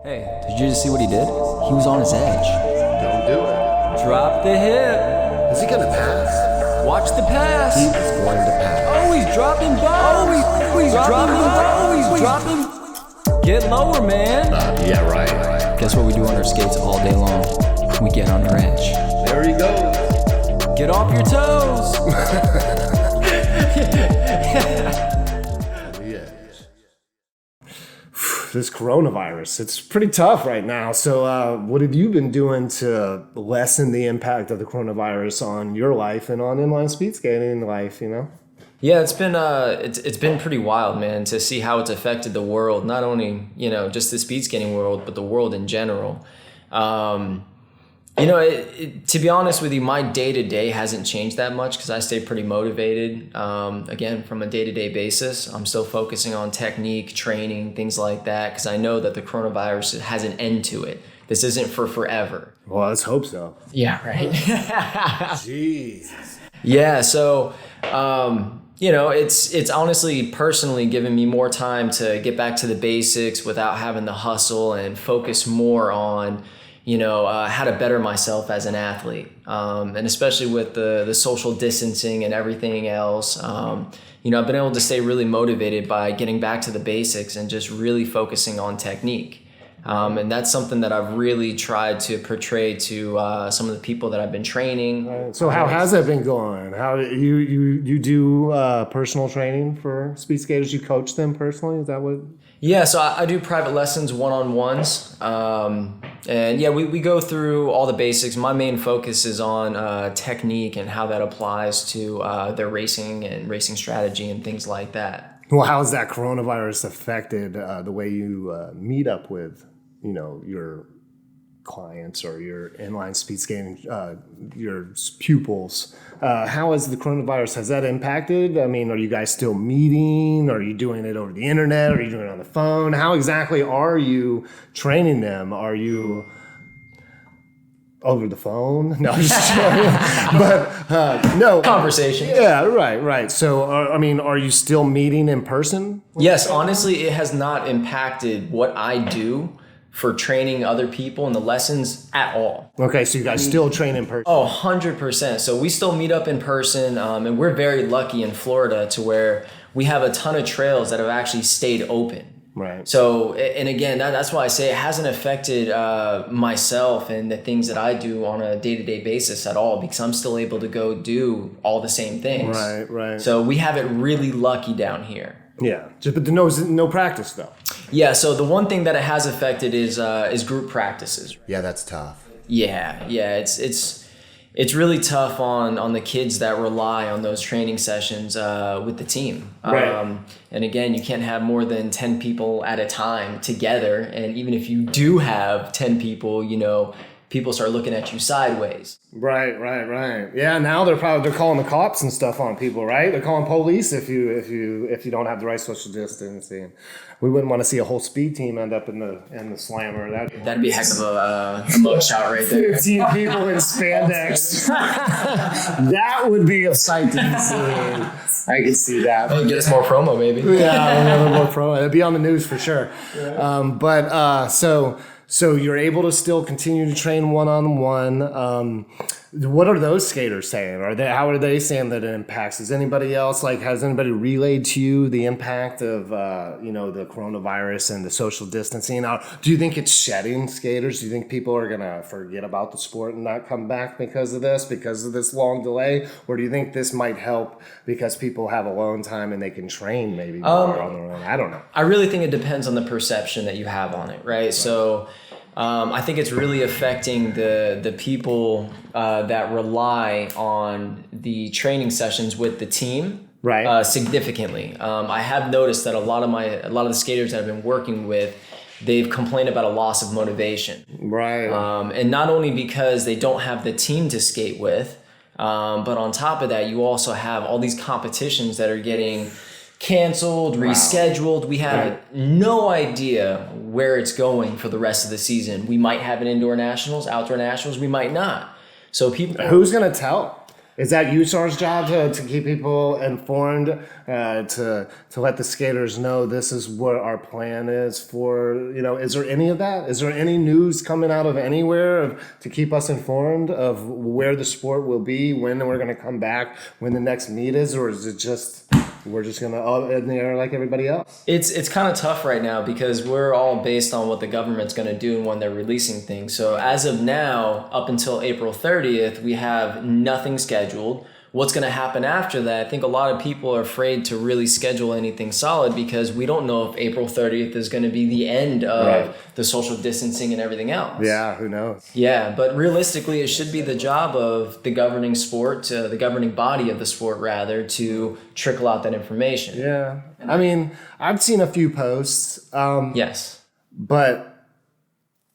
Hey, did you just see what he did? He was on his edge. Don't do it. Drop the hip. Is he gonna pass? Watch the pass. He is going to pass. Oh, he's dropping bombs. Oh, he's dropping bombs. He's dropping. Get lower, man. Yeah, right. Guess what we do on our skates all day long? We get on our edge. There he goes. Get off your toes. This coronavirus, it's pretty tough right now. So what have you been doing to lessen the impact of the coronavirus on your life and on inline speed skating life, you know? Yeah, it's been pretty wild, man, to see how it's affected the world, not only, just the speed skating world, but the world in general. To be honest with you, my day-to-day hasn't changed that much because I stay pretty motivated. Again, from a day-to-day basis, I'm still focusing on technique, training, things like that, because I know that the coronavirus has an end to it. This isn't for forever. Well, let's hope so. Yeah, right. Jeez. Yeah, so, it's honestly personally given me more time to get back to the basics without having to hustle and focus more on how to better myself as an athlete. And especially with the social distancing and everything else, I've been able to stay really motivated by getting back to the basics and just really focusing on technique. And that's something that I've really tried to portray to some of the people that I've been training. So how has that been going? How you do personal training for speed skaters? You coach them personally? Is that what? Yeah, so I do private lessons, one-on-ones. And yeah, we go through all the basics. My main focus is on technique and how that applies to their racing and racing strategy and things like that. Well, how has that coronavirus affected the way you meet up with, your clients or your inline speed skating, your pupils? How has the coronavirus, has that impacted? I mean, are you guys still meeting? Are you doing it over the internet? Are you doing it on the phone? How exactly are you training them? Are you over the phone? No, just but no. Conversation. Yeah, right. So, are you still meeting in person? Yes, honestly, it has not impacted what I do for training other people in the lessons at all. Okay, so you guys still train in person? Oh, 100%. So we still meet up in person, and we're very lucky in Florida to where we have a ton of trails that have actually stayed open. Right. So, and again, that's why I say it hasn't affected myself and the things that I do on a day-to-day basis at all, because I'm still able to go do all the same things. Right. So we have it really lucky down here. Yeah, but no practice though. Yeah, so the one thing that it has affected is group practices. Yeah, that's tough. Yeah, it's really tough on the kids that rely on those training sessions with the team. Right. And again, you can't have more than 10 people at a time together. And even if you do have 10 people, people start looking at you sideways. Right. Yeah, now they're calling the cops and stuff on people, right? They're calling police if you don't have the right social distancing. We wouldn't want to see a whole speed team end up in the slammer. That'd be a heck of a mug shot right there. 15 people in spandex. That would be a sight to be seen. I can see that. Oh, get us more promo, baby. Yeah, a little more promo. It'd be on the news for sure. Yeah. So you're able to still continue to train one-on-one. What are those skaters saying? How are they saying that it impacts? Has anybody relayed to you the impact of the coronavirus and the social distancing? Do you think it's shedding skaters? Do you think people are gonna forget about the sport and not come back because of this long delay? Or do you think this might help because people have alone time and they can train maybe more on their own? I don't know. I really think it depends on the perception that you have on it, right? So I think it's really affecting the people that rely on the training sessions with the team, right? Significantly. I have noticed that a lot of the skaters that I've been working with, they've complained about a loss of motivation, right? And not only because they don't have the team to skate with, but on top of that, you also have all these competitions that are getting canceled, rescheduled. We have no idea where it's going for the rest of the season. We might have an indoor nationals, outdoor nationals. We might not. So people, who's going to tell? Is that USAR's job to keep people informed, to let the skaters know this is what our plan is for, is there any of that? Is there any news coming out of anywhere to keep us informed of where the sport will be, when we're going to come back, when the next meet is, or is it just we're just going to all in the air like everybody else? It's kind of tough right now because we're all based on what the government's going to do and when they're releasing things. So as of now, up until April 30th, we have nothing scheduled. What's going to happen after that? I think a lot of people are afraid to really schedule anything solid because we don't know if April 30th is going to be the end of the social distancing and everything else. Yeah, who knows? Yeah, but realistically, it should be the job of the governing sport, the governing body of the sport, rather, to trickle out that information. Yeah. I mean, I've seen a few posts. Yes. But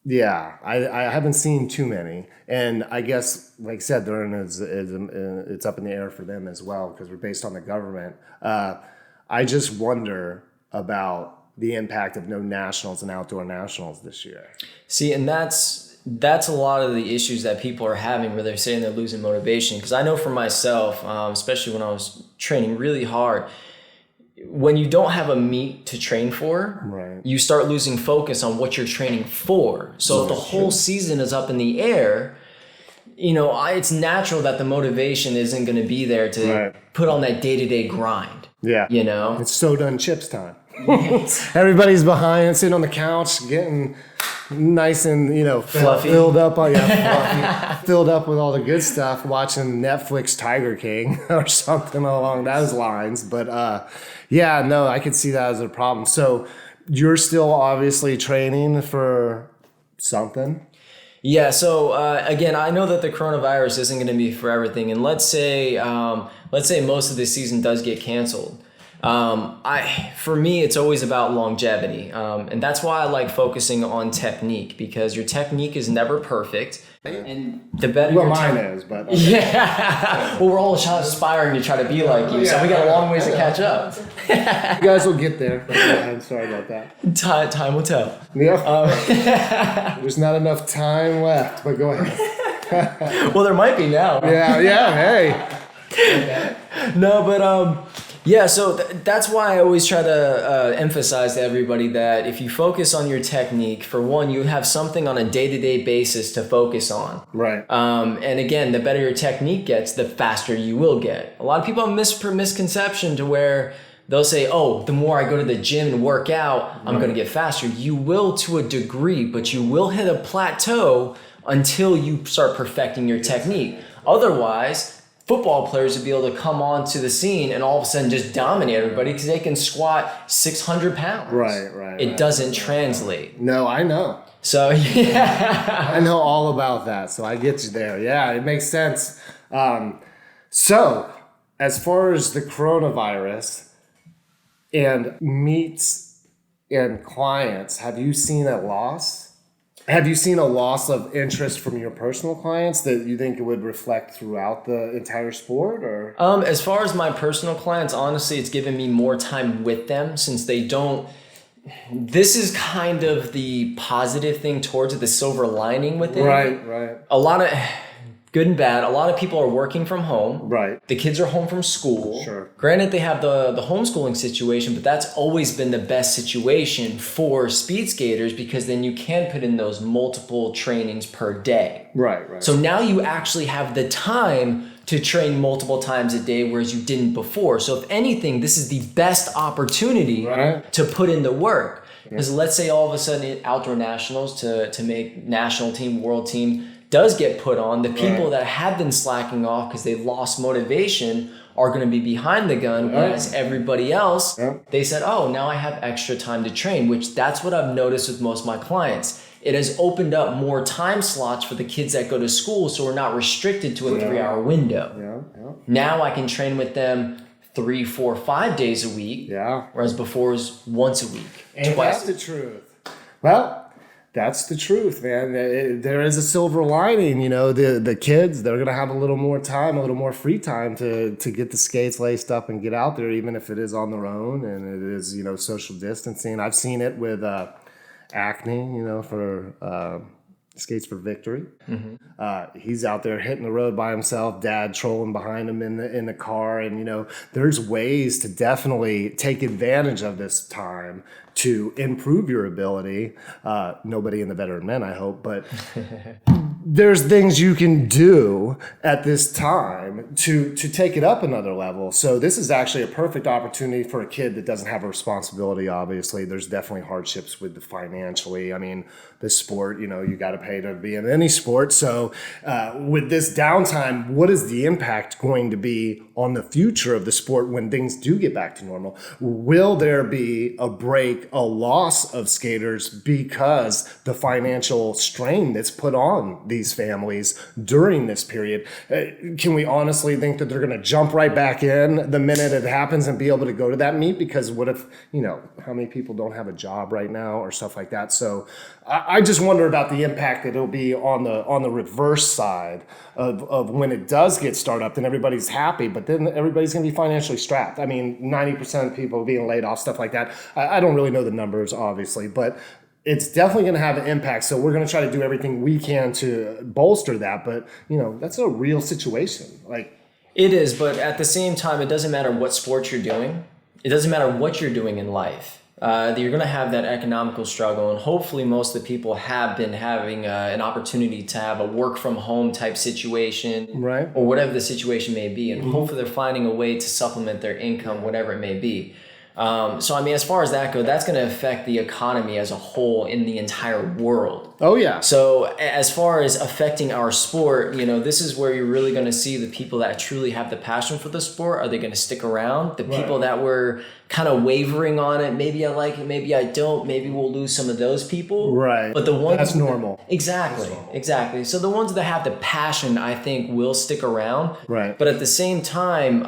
yeah, I haven't seen too many, and I guess, like I said, it's up in the air for them as well because we're based on the government. I just wonder about the impact of no nationals and outdoor nationals this year. See, and that's a lot of the issues that people are having where they're saying they're losing motivation. Because I know for myself, especially when I was training really hard, when you don't have a meet to train for, you start losing focus on what you're training for. So if the whole season is up in the air, it's natural that the motivation isn't going to be there to put on that day-to-day grind. Yeah. It's so done chips time. Everybody's behind, sitting on the couch, getting nice and fluffy, filled up filled up with all the good stuff, watching Netflix Tiger King or something along those lines. But I could see that as a problem. So you're still obviously training for something. Yeah. So again, I know that the coronavirus isn't going to be for everything, and let's say most of the season does get canceled. For me, it's always about longevity. And that's why I like focusing on technique, because your technique is never perfect. And the better mine is, but okay. Yeah. Well, we're all aspiring to try to be like you, so we got a long ways to catch up. You guys will get there. I'm sorry about that. Time will tell. Yeah. There's not enough time left, but go ahead. Well, there might be now. Yeah, hey. No, but yeah, so that's why I always try to emphasize to everybody that if you focus on your technique, for one, you have something on a day-to-day basis to focus on. Right. And again, the better your technique gets, the faster you will get. A lot of people have misconception to where they'll say, oh, the more I go to the gym and work out, I'm going to get faster. You will to a degree, but you will hit a plateau until you start perfecting your technique. Otherwise, football players would be able to come onto the scene and all of a sudden just dominate everybody because they can squat 600 pounds. Right. It doesn't translate. No, I know. So, yeah. I know all about that, so I get you there. Yeah, it makes sense. So, as far as the coronavirus and meets and clients, have you seen a loss? Have you seen a loss of interest from your personal clients that you think it would reflect throughout the entire sport, or? As far as my personal clients, honestly, it's given me more time with them since they don't. This is kind of the positive thing towards it, the silver lining with it. Right. A lot of good and bad. A lot of people are working from home. Right. The kids are home from school. Sure. Granted, they have the homeschooling situation, but that's always been the best situation for speed skaters because then you can put in those multiple trainings per day. Right. So now you actually have the time to train multiple times a day, whereas you didn't before. So if anything, this is the best opportunity to put in the work. Because let's say all of a sudden outdoor nationals to make national team, world team, does get put on, the people that have been slacking off because they lost motivation are going to be behind the gun, whereas everybody else, they said, oh, now I have extra time to train, which that's what I've noticed with most of my clients. It has opened up more time slots for the kids that go to school, so we're not restricted to a 3-hour window. Now I can train with them 3, 4, 5 days a week, whereas before it was once a week. And twice. that's the truth. Well, that's the truth, man. There is a silver lining, the kids, they're going to have a little more time, a little more free time to get the skates laced up and get out there, even if it is on their own and it is, social distancing. I've seen it with acne, for skates for victory. He's out there hitting the road by himself, dad trolling behind him in the car. And, there's ways to definitely take advantage of this time to improve your ability. Nobody in the Veteran Men, I hope, but there's things you can do at this time to take it up another level. So this is actually a perfect opportunity for a kid that doesn't have a responsibility. Obviously, there's definitely hardships with the financially. I mean, this sport, you got to pay to be in any sport. So with this downtime, what is the impact going to be on the future of the sport when things do get back to normal? Will there be a break, a loss of skaters because the financial strain that's put on these families during this period? Can we honestly think that they're going to jump right back in the minute it happens and be able to go to that meet? Because what if, how many people don't have a job right now or stuff like that? So I just wonder about the impact that it'll be on the reverse side of when it does get started up, then everybody's happy, but then everybody's going to be financially strapped. I mean, 90% of people being laid off, stuff like that. I don't really know the numbers, obviously, but it's definitely going to have an impact. So we're going to try to do everything we can to bolster that. But, that's a real situation. It is, but at the same time, it doesn't matter what sport you're doing. It doesn't matter what you're doing in life. You're going to have that economical struggle, and hopefully most of the people have been having an opportunity to have a work from home type situation, right, or whatever the situation may be, and hopefully they're finding a way to supplement their income, whatever it may be. So, I mean, as far as that goes, that's going to affect the economy as a whole in the entire world. Oh, yeah. So as far as affecting our sport, this is where you're really going to see the people that truly have the passion for the sport. Are they going to stick around? The people that were kind of wavering on it, maybe I like it, maybe I don't, maybe we'll lose some of those people. Right. But the ones that's normal. Exactly. So the ones that have the passion, I think, will stick around. Right. But at the same time,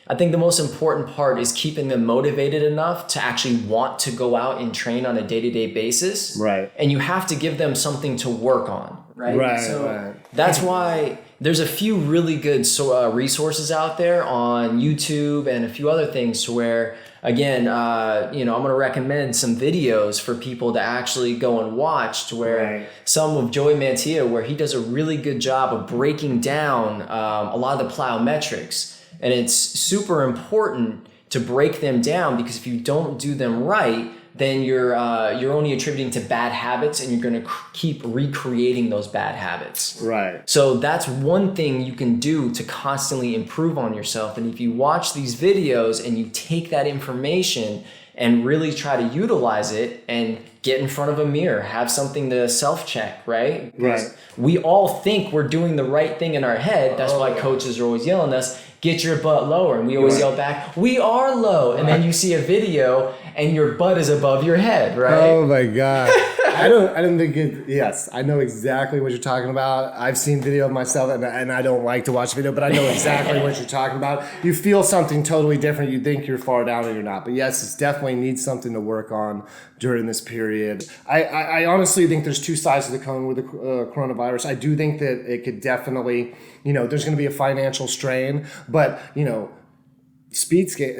I think the most important part is keeping them motivated enough to actually want to go out and train on a day-to-day basis. Right. And you have to give them something to work on. Right. So that's why there's a few really good resources out there on YouTube and a few other things to where, again, I'm going to recommend some videos for people to actually go and watch, to where some of Joey Mantia, where he does a really good job of breaking down a lot of the plyometrics. And it's super important to break them down, because if you don't do them right, then you're only attributing to bad habits, and you're going to keep recreating those bad habits. Right. So that's one thing you can do to constantly improve on yourself. And if you watch these videos and you take that information and really try to utilize it and get in front of a mirror, have something to self-check, right? Right. We all think we're doing the right thing in our head. That's why coaches are always yelling at us, get your butt lower. And we always yell back, we are low. And then you see a video and your butt is above your head, right? Oh my God. I don't think yes, I know exactly what you're talking about. I've seen video of myself, and I don't like to watch video, but I know exactly what you're talking about. You feel something totally different. You think you're far down and you're not. But yes, it definitely needs something to work on during this period. I honestly think there's two sides of the coin with the coronavirus. I do think that it could definitely, there's going to be a financial strain, but, speed skate,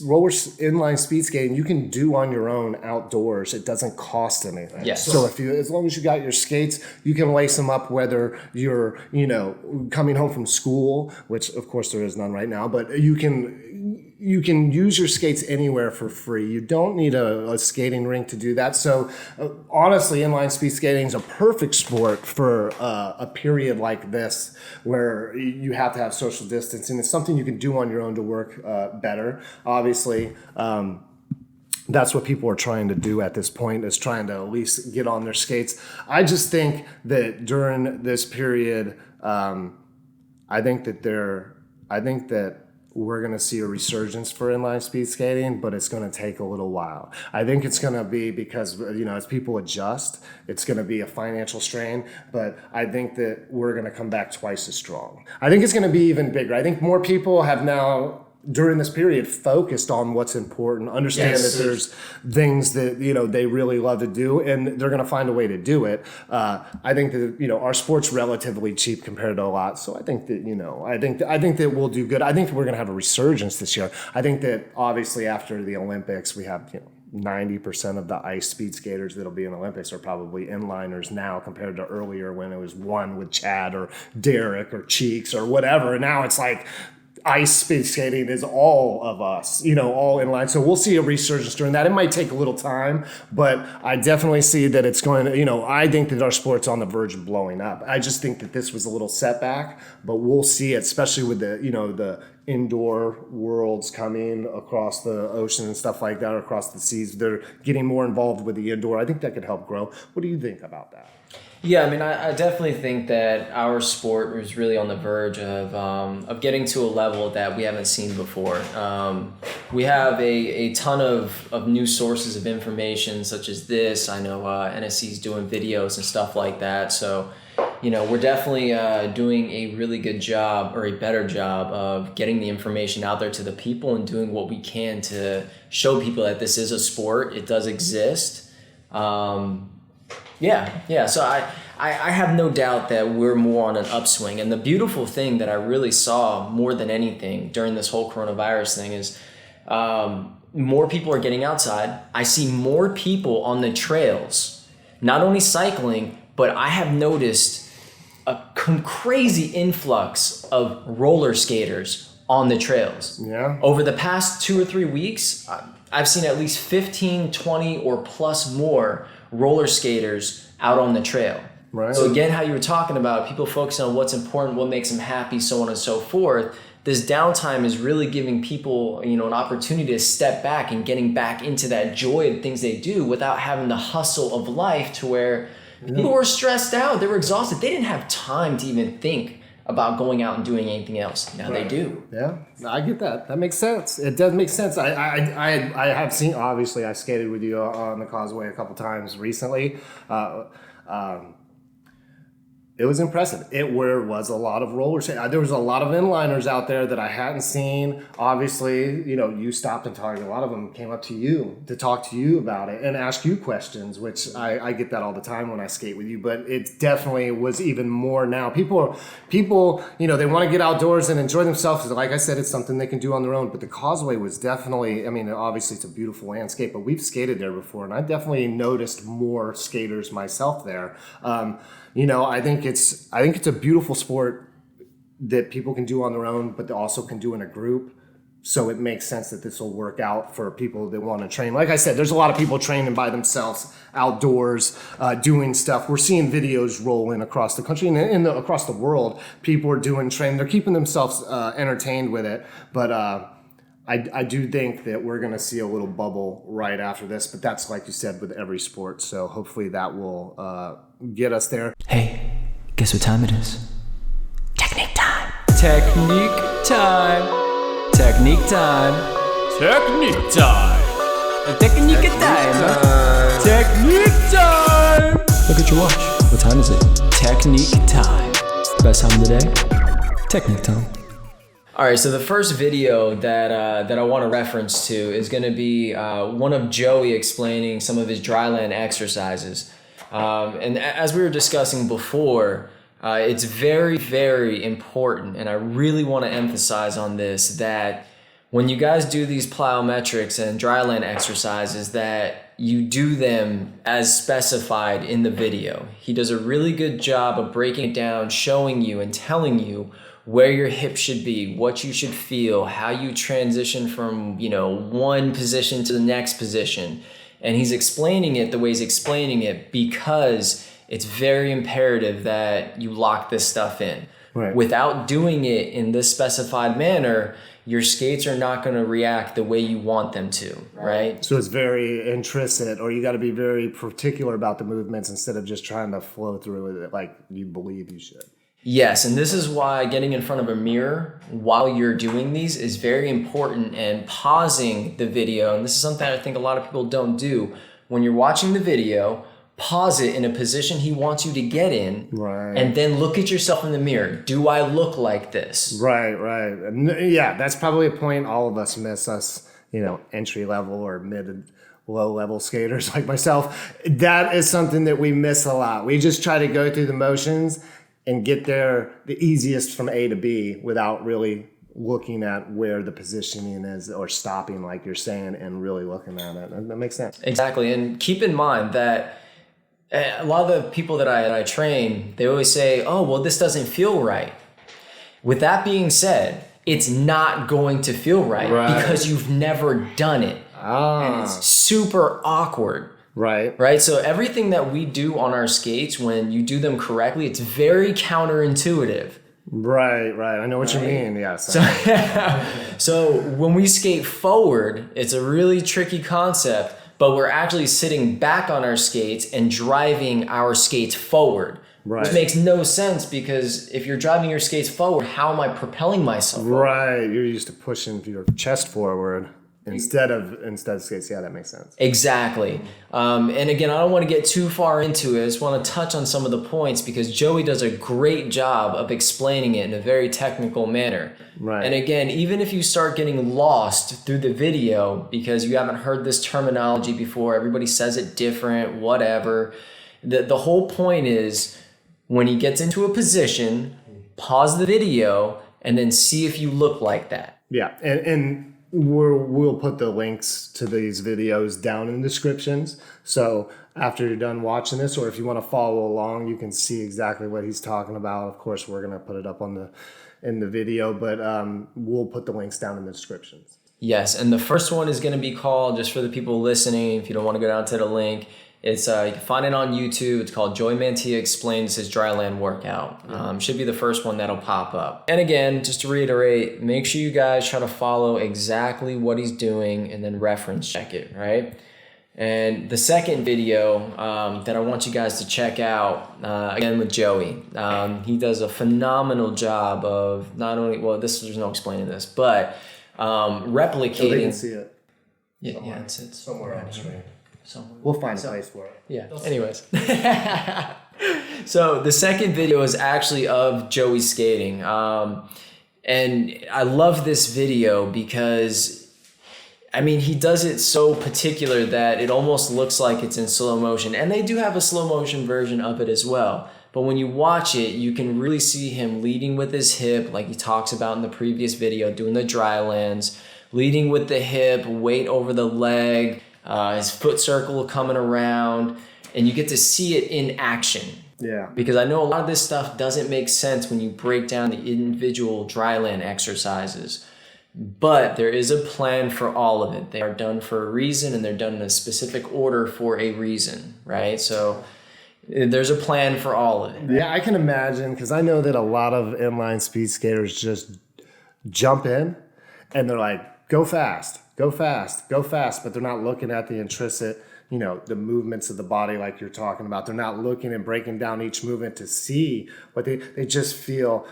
roller inline speed skating, you can do on your own outdoors. It doesn't cost anything. Yes. So as long as you got your skates, you can lace them up, whether you're, coming home from school, which of course there is none right now, but you can use your skates anywhere for free. You don't need a skating rink to do that. So honestly, inline speed skating is a perfect sport for a period like this, where you have to have social distancing. It's something you can do on your own to work better. Obviously, that's what people are trying to do at this point, is trying to at least get on their skates. I just think that during this period, I think that we're going to see a resurgence for inline speed skating, but it's going to take a little while. I think it's going to be because, as people adjust, it's going to be a financial strain, but I think that we're going to come back twice as strong. I think it's going to be even bigger. I think more people have now, during this period, focused on what's important, understand that there's things that, they really love to do, and they're going to find a way to do it. I think that, our sport's relatively cheap compared to a lot. So I think that, I think that we'll do good. I think that we're going to have a resurgence this year. I think that obviously after the Olympics, we have, 90% of the ice speed skaters that'll be in Olympics are probably inliners now compared to earlier when it was one with Chad or Derek or Cheeks or whatever. And now it's like ice speed skating is all of us, all inline. So we'll see a resurgence during that. It might take a little time, but I definitely see that it's going to, I think that our sport's on the verge of blowing up. I just think that this was a little setback, but we'll see it, especially with the, the indoor worlds coming across the ocean and stuff like that, or across the seas. They're getting more involved with the indoor. I think that could help grow. What do you think about that? Yeah, I mean, I definitely think that our sport is really on the verge of getting to a level that we haven't seen before. We have a ton of new sources of information, such as this. I know NSC's doing videos and stuff like that. So, we're definitely doing a really good job, or a better job, of getting the information out there to the people and doing what we can to show people that this is a sport. It does exist. So I have no doubt that we're more on an upswing. And the beautiful thing that I really saw more than anything during this whole coronavirus thing is more people are getting outside. I see more people on the trails, not only cycling, but I have noticed a crazy influx of roller skaters on the trails. Yeah. Over the past 2 or 3 weeks, I've seen at least 15, 20 or plus more roller skaters out on the trail. Right. So again, how you were talking about people focusing on what's important, what makes them happy, so on and so forth. This downtime is really giving people, an opportunity to step back and getting back into that joy of things they do without having the hustle of life to where people were stressed out. They were exhausted. They didn't have time to even think about going out and doing anything else. Now they do. Yeah, I get that. That makes sense. It does make sense. I have seen, obviously, I skated with you on the Causeway a couple times recently. It was impressive. It was a lot of roller skating. There was a lot of inliners out there that I hadn't seen. Obviously, you stopped and talked. A lot of them came up to you to talk to you about it and ask you questions, which I get that all the time when I skate with you. But it definitely was even more now. People, they want to get outdoors and enjoy themselves. Like I said, it's something they can do on their own. But the Causeway was definitely, obviously it's a beautiful landscape, but we've skated there before, and I definitely noticed more skaters myself there. I think it's a beautiful sport that people can do on their own, but they also can do in a group. So it makes sense that this will work out for people that want to train. Like I said, there's a lot of people training by themselves outdoors, doing stuff. We're seeing videos roll in across the country and across the world. People are doing training. They're keeping themselves entertained with it. But I do think that we're going to see a little bubble right after this. But that's, like you said, with every sport. So hopefully that will get us there. Hey, guess what time it is? Technique time. Technique time. Technique time. Technique time. Technique time. Technique time. Look at your watch. What time is it? Technique time. Best time of the day? Technique time. All right, so the first video that I want to reference to is going to be one of Joey explaining some of his dryland exercises. And as we were discussing before, it's very, very important, and I really want to emphasize on this, that when you guys do these plyometrics and dryland exercises, that you do them as specified in the video. He does a really good job of breaking it down, showing you and telling you where your hip should be, what you should feel, how you transition from, one position to the next position. And he's explaining it the way he's explaining it because it's very imperative that you lock this stuff in. Right. Without doing it in this specified manner, your skates are not going to react the way you want them to, right? So it's very intrinsic, or you got to be very particular about the movements instead of just trying to flow through with it like you believe you should. Yes, and this is why getting in front of a mirror while you're doing these is very important, and pausing the video, and this is something I think a lot of people don't do. When you're watching the video, pause it in a position he wants you to get in, right, and then look at yourself in the mirror. Do I look like this? Right. Yeah, that's probably a point all of us miss, us, entry level or low level skaters like myself. That is something that we miss a lot. We just try to go through the motions and get there the easiest from A to B without really looking at where the positioning is, or stopping, like you're saying, and really looking at it. That makes sense. Exactly. And keep in mind that a lot of the people that I train, they always say, oh, well, this doesn't feel right. With that being said, it's not going to feel right because you've never done it. And it's super awkward. Right. So everything that we do on our skates, when you do them correctly, it's very counterintuitive. Right. I know what you mean. Yes. So when we skate forward, it's a really tricky concept, but we're actually sitting back on our skates and driving our skates forward. Right. Which makes no sense, because if you're driving your skates forward, how am I propelling myself forward? Right. You're used to pushing your chest forward instead of skates. Yeah, that makes sense. Exactly. And again, I don't want to get too far into it. I just want to touch on some of the points, because Joey does a great job of explaining it in a very technical manner. Right. And again, even if you start getting lost through the video because you haven't heard this terminology before, everybody says it different, whatever. The whole point is, when he gets into a position, pause the video and then see if you look like that. Yeah, and we'll put the links to these videos down in the descriptions. So after you're done watching this, or if you want to follow along, you can see exactly what he's talking about. Of course, we're going to put it up in the video, but we'll put the links down in the descriptions. Yes, and the first one is going to be called, just for the people listening, if you don't want to go down to the link, it's you can find it on YouTube. It's called Joey Mantia Explains His DRYLAND Workout. Should be the first one that'll pop up. And again, just to reiterate, make sure you guys try to follow exactly what he's doing and then reference check it, right? And the second video that I want you guys to check out, again with Joey, he does a phenomenal job of not only, well, there's no explaining this, but replicating. So they can see it. Yeah, it's somewhere on the screen. Somewhere. We'll find a place for it. Yeah. Anyways. So the second video is actually of Joey skating. And I love this video because, I mean, he does it so particular that it almost looks like it's in slow motion. And they do have a slow motion version of it as well. But when you watch it, you can really see him leading with his hip, like he talks about in the previous video, doing the DRYLANDs, leading with the hip, weight over the leg, his foot circle coming around, and you get to see it in action. Yeah. Because I know a lot of this stuff doesn't make sense when you break down the individual DRYLAND exercises. But there is a plan for all of it. They are done for a reason, and they're done in a specific order for a reason, right? So there's a plan for all of it. Yeah, I can imagine, because I know that a lot of inline speed skaters just jump in and they're like, go fast, but they're not looking at the intrinsic, the movements of the body like you're talking about. They're not looking and breaking down each movement to see what they just feel,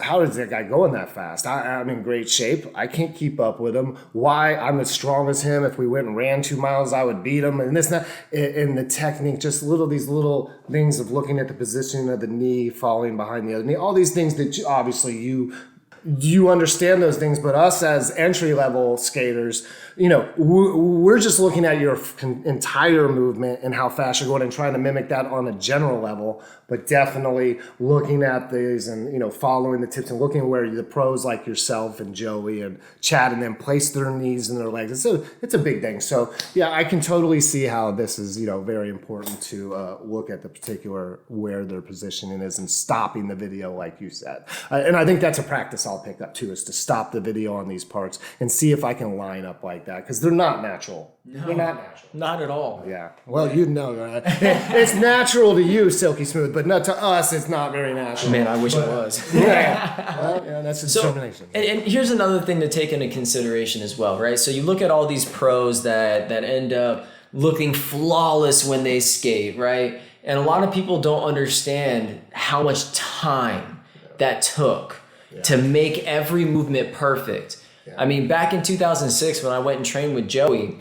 how is that guy going that fast? I'm in great shape. I can't keep up with him. Why? I'm as strong as him. If we went and ran 2 miles, I would beat him. And this and that. And the technique, just these little things of looking at the position of the knee, falling behind the other knee, all these things that obviously you understand those things, but us as entry-level skaters, we're just looking at your entire movement and how fast you're going and trying to mimic that on a general level, but definitely looking at these and, following the tips and looking where the pros like yourself and Joey and Chad and them place their knees and their legs. It's a big thing. So, yeah, I can totally see how this is, very important to look at the particular where their positioning is and stopping the video like you said. And I think that's a practice I'll pick up too, is to stop the video on these parts and see if I can line up like that, because they're not natural. No, they're not natural. Not at all. Yeah. Well, right? It's natural to you, Silky Smooth, but not to us. It's not very natural. Man, I wish it was. Yeah. Well, yeah, that's a determination. And here's another thing to take into consideration as well, right? So you look at all these pros that end up looking flawless when they skate, right? And a lot of people don't understand how much time that took to make every movement perfect. Yeah. I mean, back in 2006 when I went and trained with Joey,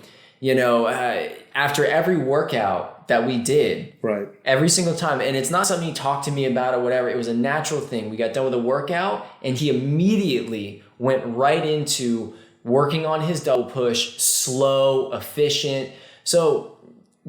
after every workout that we did, right, every single time, and it's not something he talked to me about or whatever, it was a natural thing. We got done with a workout and he immediately went right into working on his double push, slow, efficient. So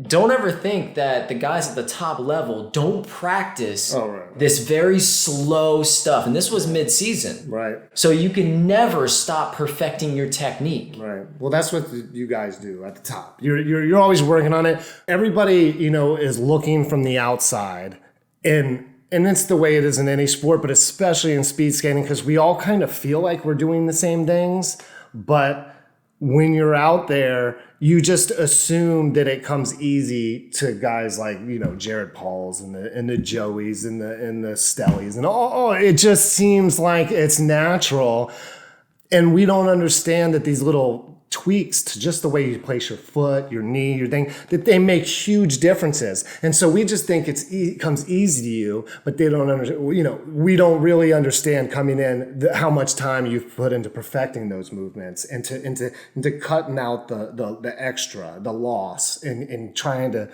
don't ever think that the guys at the top level don't practice right. this very slow stuff. And this was mid-season. Right. So you can never stop perfecting your technique. Right. Well, that's what you guys do at the top. You're always working on it. Everybody, is looking from the outside, and it's the way it is in any sport, but especially in speed skating, because we all kind of feel like we're doing the same things, but when you're out there, you just assume that it comes easy to guys like, Jared Pauls and the Joeys and the Stellies and all. It just seems like it's natural. And we don't understand that these little tweaks to just the way you place your foot, your knee, your thing, that they make huge differences. And so we just think it comes easy to you, but they don't understand, we don't really understand coming in how much time you've put into perfecting those movements and into cutting out the extra, the loss, and trying to,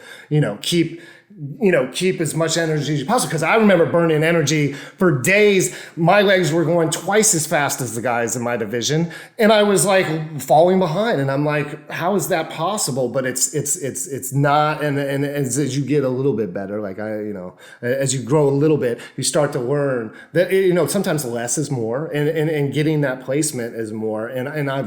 keep as much energy as possible. Because I remember burning energy for days. My legs were going twice as fast as the guys in my division, and I was like falling behind. And I'm like, how is that possible? But it's not. And as you get a little bit better, like as you grow a little bit, you start to learn that sometimes less is more, and getting that placement is more. And I've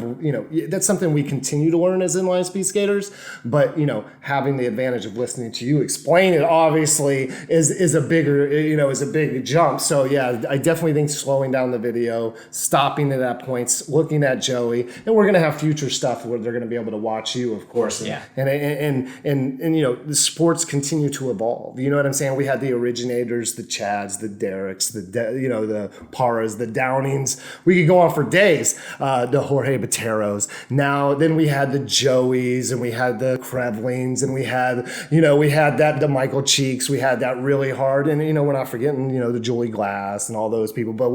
that's something we continue to learn as inline speed skaters. But having the advantage of listening to you explain it obviously is a bigger is a big jump. So yeah, I definitely think slowing down the video, stopping it at points, looking at Joey, and we're gonna have future stuff where they're gonna be able to watch you, of course. And the sports continue to evolve. You know what I'm saying? We had the originators, the Chads, the Derricks, the Paras, the Downings. We could go on for days. The Jorge Boteros. Then we had the Joeys, and we had the Krevlings, and we had the Michael Cheeks. We had that really hard, and we're not forgetting the Julie Glass and all those people. But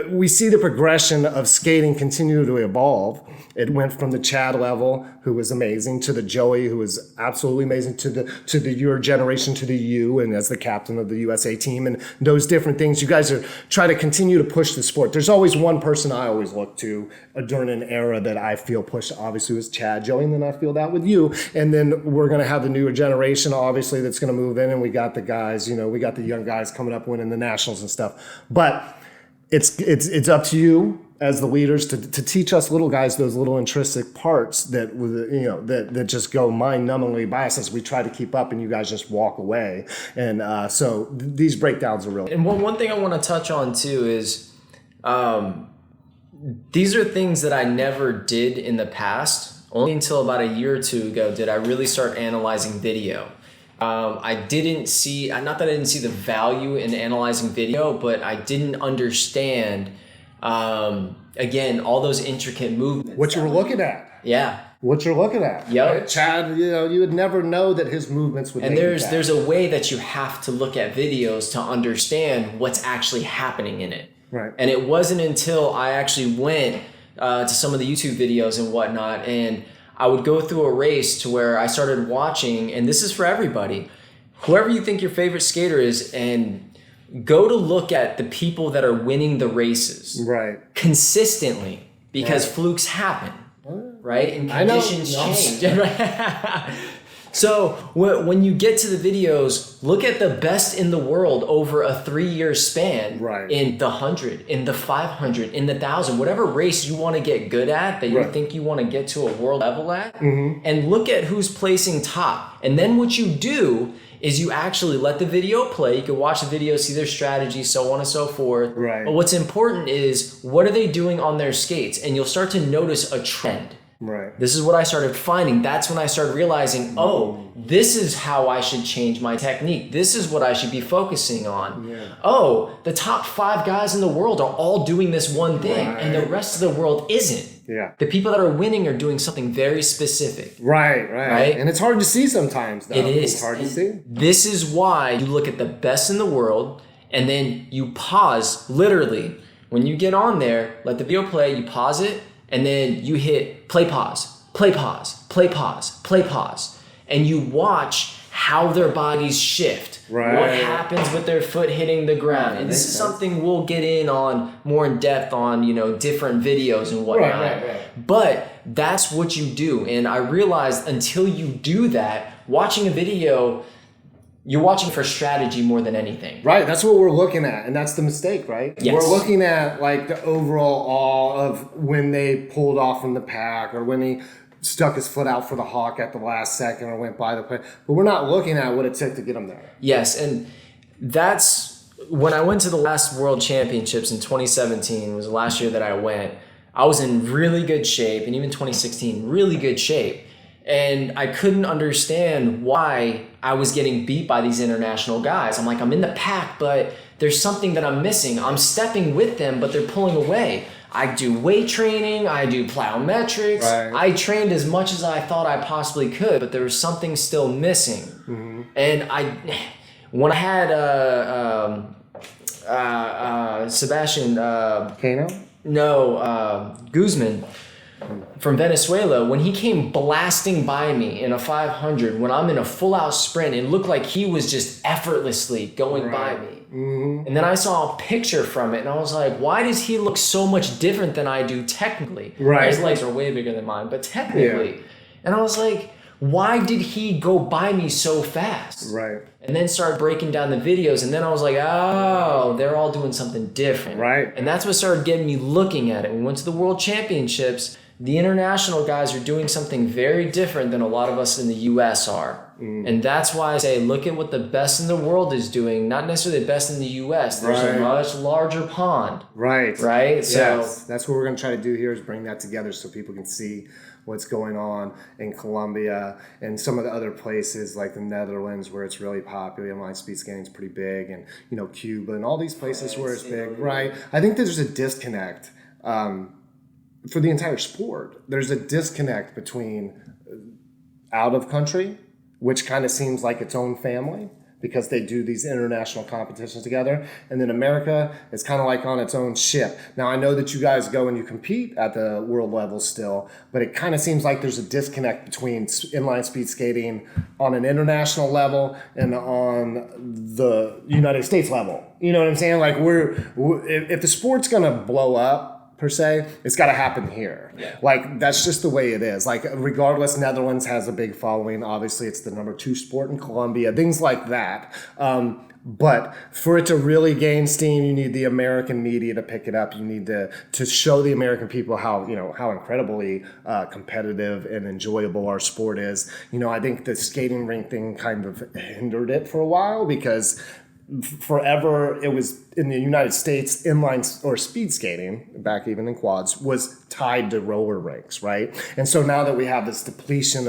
we see the progression of skating continue to evolve. It went from the Chad level, who was amazing, to the Joey, who was absolutely amazing, to your generation, to the you, and as the captain of the USA team, and those different things. You guys are trying to continue to push the sport. There's always one person I always look to during an era that I feel pushed. Obviously, was Chad, Joey, and then I feel that with you. And then we're going to have the newer generation, obviously, that's going to move in, and we got the guys. We got the young guys coming up winning the nationals and stuff. But it's up to you as the leaders to teach us little guys those little intrinsic parts that that just go mind-numbingly by us as we try to keep up, and you guys just walk away. And so these breakdowns are real. And one thing I want to touch on too is these are things that I never did in the past. Only until about a year or two ago did I really start analyzing video. I didn't see, not that I didn't see the value in analyzing video, but I didn't understand, again, all those intricate movements. What you were looking at. Yeah. What you're looking at. Yep. Right? Chad, you would never know that his movements would. And there's a way that you have to look at videos to understand what's actually happening in it. Right. And it wasn't until I actually went to some of the YouTube videos and whatnot, and I would go through a race to where I started watching, and this is for everybody, whoever you think your favorite skater is, and go to look at the people that are winning the races. Right. Consistently, because flukes happen, right? And conditions change. So when you get to the videos, look at the best in the world over a 3-year span, right, in the 100, in the 500, in the 1,000, whatever race you want to get good at, that you think you want to get to a world level at, and look at who's placing top. And then what you do is you actually let the video play. You can watch the video, see their strategy, so on and so forth. Right. But what's important is, what are they doing on their skates? And you'll start to notice a trend. Right. This is what I started finding. That's when I started realizing, oh, this is how I should change my technique. This is what I should be focusing on. Yeah. Oh, the top 5 guys in the world are all doing this one thing, and the rest of the world isn't. Yeah. The people that are winning are doing something very specific. Right. And it's hard to see sometimes, though. It is. It's hard to see. This is why you look at the best in the world, and then you pause, literally. When you get on there, let the video play, you pause it, and then you hit play, pause, play, pause, play, pause, play, pause. And you watch how their bodies shift. Right. What happens with their foot hitting the ground. And this is something we'll get in on more in depth on, different videos and whatnot. Right. But that's what you do. And I realized until you do that, watching a video, you're watching for strategy more than anything. Right, that's what we're looking at, and that's the mistake, right? Yes. We're looking at like the overall awe of when they pulled off from the pack, or when he stuck his foot out for the hawk at the last second, or went by the play. But we're not looking at what it took to get him there. Yes, and that's when I went to the last World Championships in 2017, was the last year that I went. I was in really good shape, and even 2016, really good shape. And I couldn't understand why I was getting beat by these international guys. I'm like, I'm in the pack, but there's something that I'm missing. I'm stepping with them, but they're pulling away. I do weight training, I do plyometrics. Right. I trained as much as I thought I possibly could, but there was something still missing. Mm-hmm. And when I had Sebastian Kano? No, Guzman from Venezuela, when he came blasting by me in a 500, when I'm in a full-out sprint, it looked like he was just effortlessly going by me. Mm-hmm. And then I saw a picture from it, and I was like, why does he look so much different than I do technically? Right. His legs are way bigger than mine, but technically. Yeah. And I was like, why did he go by me so fast? Right. And then started breaking down the videos, and then I was like, oh, they're all doing something different. Right. And that's what started getting me looking at it. We went to the World Championships. The international guys are doing something very different than a lot of us in the U.S. are. Mm. And that's why I say, look at what the best in the world is doing, not necessarily the best in the U.S. There's a much larger pond. Right. Right? So yes. That's what we're going to try to do here, is bring that together so people can see what's going on in Colombia and some of the other places like the Netherlands, where it's really popular. Inline speed skating is pretty big, and Cuba and all these places where it's big. Right. I think there's a disconnect. For the entire sport, there's a disconnect between out of country, which kind of seems like its own family because they do these international competitions together, and then America is kind of like on its own ship. Now, I know that you guys go and you compete at the world level still, but it kind of seems like there's a disconnect between inline speed skating on an international level and on the United States level. You know what I'm saying? Like, if the sport's gonna blow up, per se, it's got to happen here. Yeah. Like, that's just the way it is. Like, regardless, Netherlands has a big following. Obviously, it's the number 2 sport in Colombia, things like that. But for it to really gain steam, you need the American media to pick it up. You need to show the American people how incredibly competitive and enjoyable our sport is. I think the skating rink thing kind of hindered it for a while, because forever it was in the United States, inline or speed skating, back even in quads, was tied to roller rinks, right? And so now that we have this depletion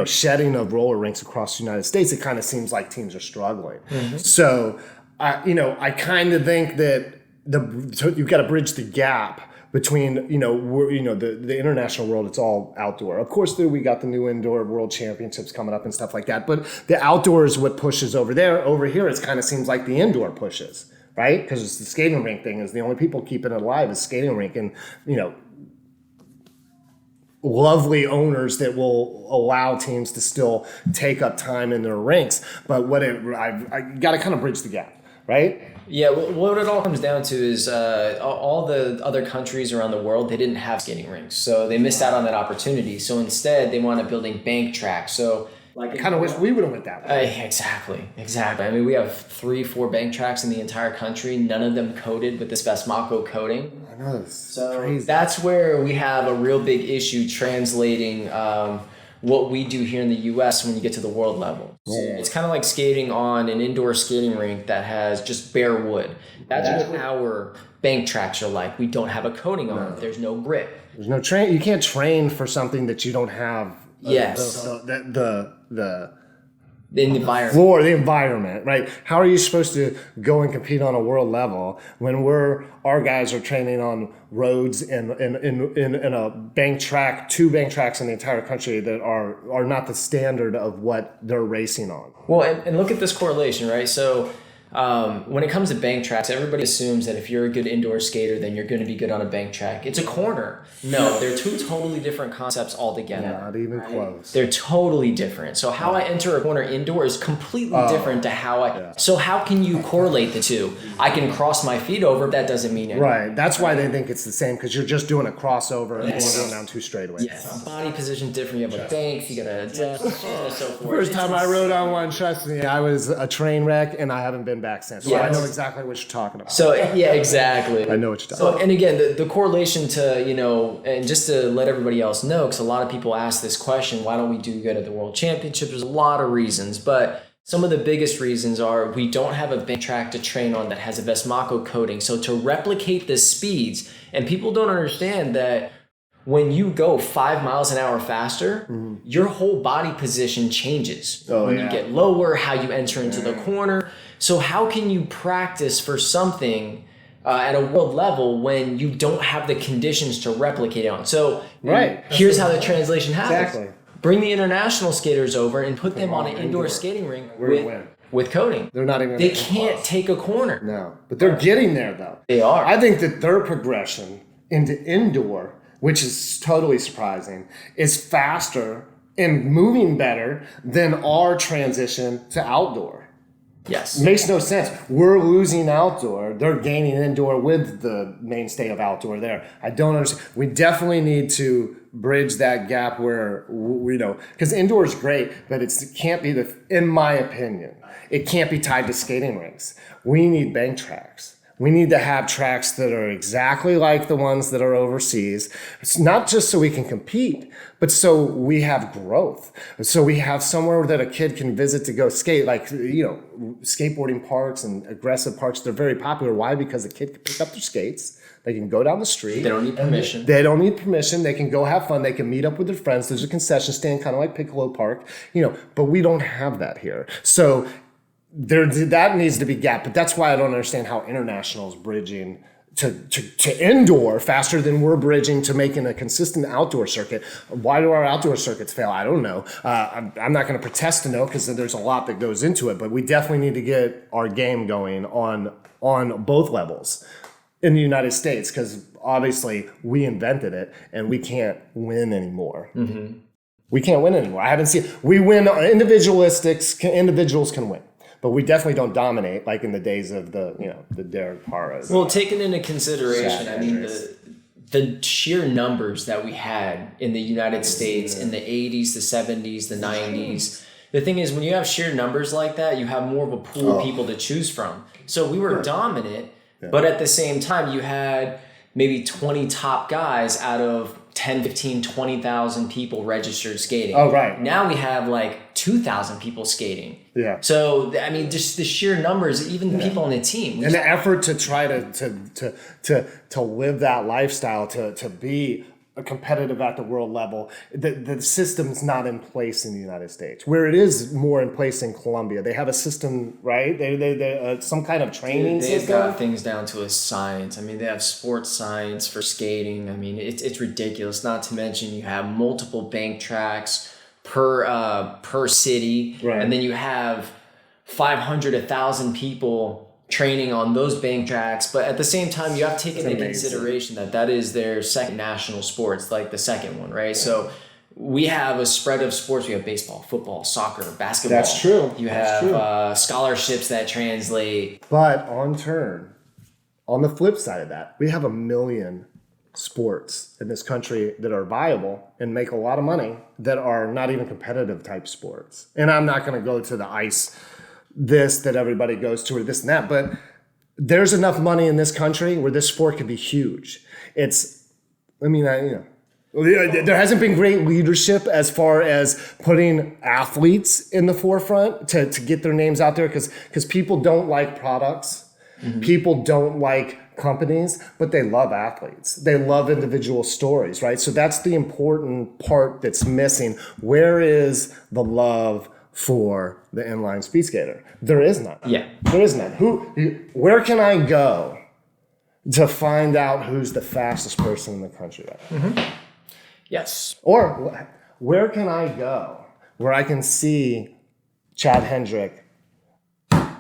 shedding of roller rinks across the United States, it kind of seems like teams are struggling. Mm-hmm. So I kind of think that you've got to bridge the gap between the international world. It's all outdoor. Of course, we got the new indoor world championships coming up and stuff like that. But the outdoor is what pushes over there. Over here, it kind of seems like the indoor pushes, right? Because it's the skating rink thing. Is the only people keeping it alive is skating rink, and lovely owners that will allow teams to still take up time in their rinks. But I got to kind of bridge the gap, right? Yeah, what it all comes down to is all the other countries around the world, they didn't have skating rinks. So they missed out on that opportunity. So instead, they wound up building bank tracks. So I kind of wish we would have went that way. Exactly. I mean, we have 3-4 bank tracks in the entire country, none of them coated with this Basmaco coating. I know, that's crazy. That's where we have a real big issue translating what we do here in the U.S. when you get to the world level. Yeah. It's kind of like skating on an indoor skating rink that has just bare wood. That's what our bank tracks are like. We don't have a coating on it. There's no grip. There's no train. You can't train for something that you don't have. Yes. The environment. For the environment, right? How are you supposed to go and compete on a world level when our guys are training on roads in a bank track, 2 bank tracks in the entire country that are not the standard of what they're racing on? Well, and look at this correlation, right? So when it comes to bank tracks, everybody assumes that if you're a good indoor skater, then you're going to be good on a bank track. It's a corner. No, they're two totally different concepts altogether. Not even close. They're totally different. So how I enter a corner indoor is completely different to how I... So how can you correlate the two? I can cross my feet over, but that doesn't mean anything. Right. That's why they think it's the same, because you're just doing a crossover and going down 2 straightaways. Yes. Body position different. You have a bank, you got a desk, and so forth. First time I rode on one, trust me, I was a train wreck, and I haven't been back since. So I know exactly what you're talking about. So, yeah, exactly. I know what you're talking about. And again, the correlation to, you know, and just to let everybody else know, because a lot of people ask this question, why don't we do good at the World Championships? There's a lot of reasons, but some of the biggest reasons are we don't have a bank track to train on that has a Vesmaco coating. So to replicate the speeds, and people don't understand that when you go 5 miles an hour faster, your whole body position changes. When you get lower, how you enter into the corner. So how can you practice for something at a world level when you don't have the conditions to replicate it on? So here's how the translation happens. Exactly. Bring the international skaters over and put them on an indoor skating rink with coating. They're not even. They can't take a corner. No, but they're getting there though. They are. I think that their progression into indoor, which is totally surprising, is faster and moving better than our transition to outdoor. Yes. Makes no sense. We're losing outdoor. They're gaining indoor with the mainstay of outdoor there. I don't understand. We definitely need to bridge that gap where, you know, because indoor is great, but it can't be in my opinion, it can't be tied to skating rinks. We need bank tracks. We need to have tracks that are exactly like the ones that are overseas. It's not just so we can compete, but so we have growth. So we have somewhere that a kid can visit to go skate, like, you know, skateboarding parks and aggressive parks. They're very popular. Why? Because the kid can pick up their skates. They can go down the street. They don't need permission. They don't need permission. They can go have fun. They can meet up with their friends. There's a concession stand, kind of like Piccolo Park, you know, but we don't have that here. So that needs to be gapped, but that's why I don't understand how international is bridging to indoor faster than we're bridging to making a consistent outdoor circuit. Why do our outdoor circuits fail? I don't know. I'm not going to pretend to know because there's a lot that goes into it, but we definitely need to get our game going on both levels in the United States, because obviously we invented it and we can't win anymore. We can't win anymore. I haven't seen. We win. Individuals can win. But we definitely don't dominate like in the days of the Derek Paras. Well, taking into consideration, I mean, the sheer numbers that we had in the United States in the 80s, the 70s, the 90s. The thing is, when you have sheer numbers like that, you have more of a pool of people to choose from. So we were dominant, but at the same time, you had maybe 20 top guys out of 10, 15, 20,000 people registered skating. Oh, right. Now we have like 2,000 people skating. Yeah. So, I mean, just the sheer numbers, even the people on the team. And the effort to try to live that lifestyle, to be a competitive at the world level, the system's not in place in the United States, where it is more in place in Colombia. They have a system, right? They some kind of training system. They've got things down to a science. I mean, they have sports science for skating. I mean, it's ridiculous. Not to mention you have multiple bank tracks per city, right. And then you have 500, 1,000 people training on those bank tracks, but at the same time, you have to take into consideration that is their second national sports, like the second one, right? Yeah. So we have a spread of sports. We have baseball, football, soccer, basketball. That's true. You have scholarships that translate. But on the flip side of that, we have 1 million sports in this country that are viable and make a lot of money that are not even competitive type sports. And I'm not going to go to the ice that everybody goes to or this and that, but there's enough money in this country where this sport could be huge. There hasn't been great leadership as far as putting athletes in the forefront to get their names out there, because people don't like products. Mm-hmm. People don't like companies, but they love athletes. They love individual stories, right? So that's the important part that's missing. Where is the love for the inline speed skater? There is none. Yeah. There is none. Where can I go to find out who's the fastest person in the country right now? Mm-hmm. Yes. Or where can I go where I can see Chad Hendrick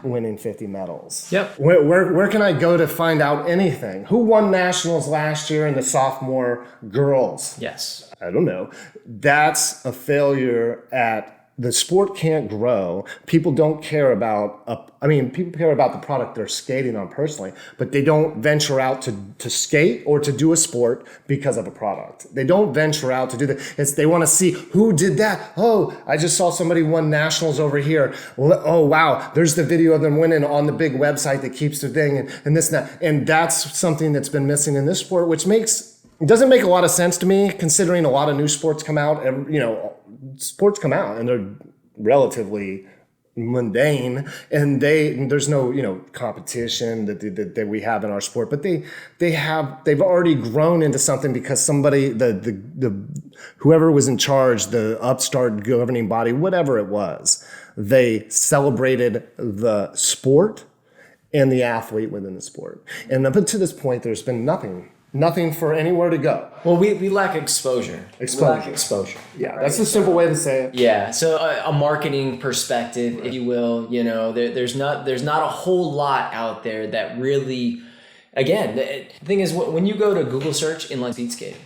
winning 50 medals. Yep. Where can I go to find out anything? Who won nationals last year in the sophomore girls? Yes. I don't know. That's a failure at the sport can't grow. People don't care about, people care about the product they're skating on personally, but they don't venture out to skate or to do a sport because of a product. They don't venture out to do that. They want to see who did that. Oh, I just saw somebody won nationals over here. Oh, wow. There's the video of them winning on the big website that keeps their thing and this and that. And that's something that's been missing in this sport, which it doesn't make a lot of sense to me, considering a lot of new sports come out. Sports come out and they're relatively mundane, and there's no competition that we have in our sport. But they've already grown into something because somebody the whoever was in charge, the upstart governing body, whatever it was, they celebrated the sport and the athlete within the sport. And up to this point, there's been nothing for anywhere to go. Well, we lack exposure. We lack exposure. Yeah, that's the simple way to say it. Yeah, so a marketing perspective, if you will, there's not a whole lot out there that really, again, the thing is, when you go to Google search inline speedskating,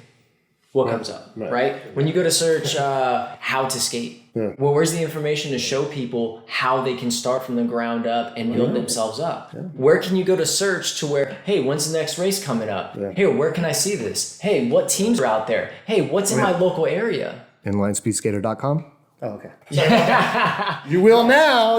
what comes up, right? When you go to search how to skate, well, where's the information to show people how they can start from the ground up and build themselves up? Where can you go to search to where, hey, when's the next race coming up? Hey, where can I see this? Hey, what teams are out there? Hey, what's in my local area? InlineSpeedskater.com? Oh, okay. You will now.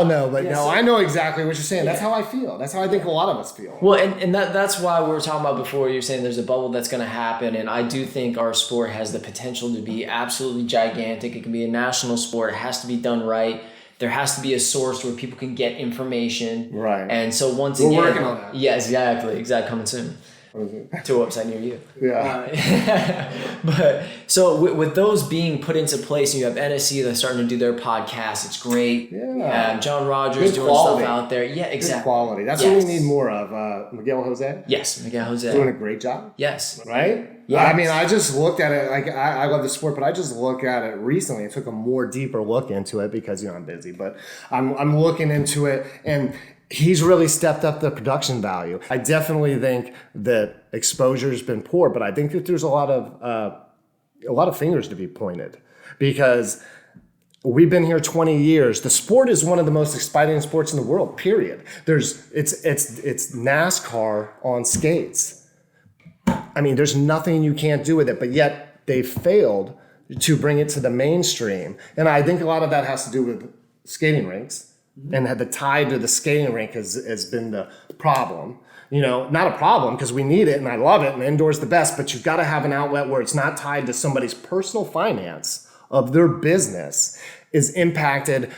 No, but no, I know exactly what you're saying. That's how I feel. That's how I think a lot of us feel. Well, and that's why we were talking about before. You're saying there's a bubble that's going to happen, and I do think our sport has the potential to be absolutely gigantic. It can be a national sport. It has to be done right. There has to be a source where people can get information. Right. And so we're working on that. Yeah, exactly. Coming soon. To a website near you. Yeah. But so with those being put into place, you have NSC that's starting to do their podcast. It's great. Yeah. John Rogers Good doing quality. stuff out there. Yeah, exactly. Good quality. That's what we need more of. Miguel Jose? Yes, Miguel Jose. Doing a great job. Yes. Right? Yeah. I mean, I just looked at it. Like, I love the sport, but I just looked at it recently. I took a more deeper look into it because, I'm busy. But I'm looking into it, and he's really stepped up the production value. I definitely think that exposure's been poor, but I think that there's a lot of fingers to be pointed, because we've been here 20 years. The sport is one of the most exciting sports in the world, period. It's NASCAR on skates. I mean, there's nothing you can't do with it, but yet they failed to bring it to the mainstream. And I think a lot of that has to do with skating rinks. And the tie to the skating rink has been the problem. Not a problem, because we need it and I love it and indoor's the best, but you've got to have an outlet where it's not tied to somebody's personal finance of their business is impacted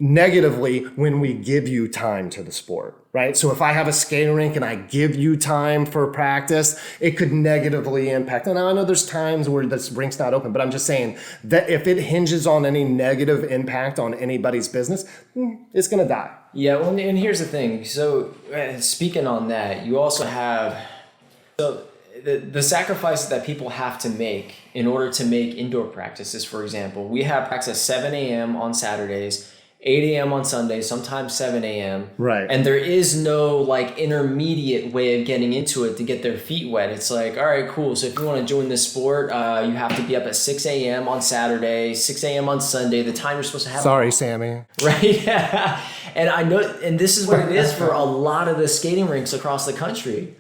negatively when we give you time to the sport, right? So if I have a skating rink and I give you time for practice, it could negatively impact. And I know there's times where this rink's not open, but I'm just saying that if it hinges on any negative impact on anybody's business, it's going to die. Yeah, well, and here's the thing. So speaking on that, you also have the sacrifices that people have to make in order to make indoor practices. For example, we have practice at 7 a.m. on Saturdays, 8 a.m. on Sundays, sometimes 7 a.m. Right. And there is no intermediate way of getting into it to get their feet wet. It's like, all right, cool. So if you want to join this sport, you have to be up at 6 a.m. on Saturday, 6 a.m. on Sunday, the time you're supposed to have. Sorry, Sammy. Right. And I know, and this is what it is for a lot of the skating rinks across the country.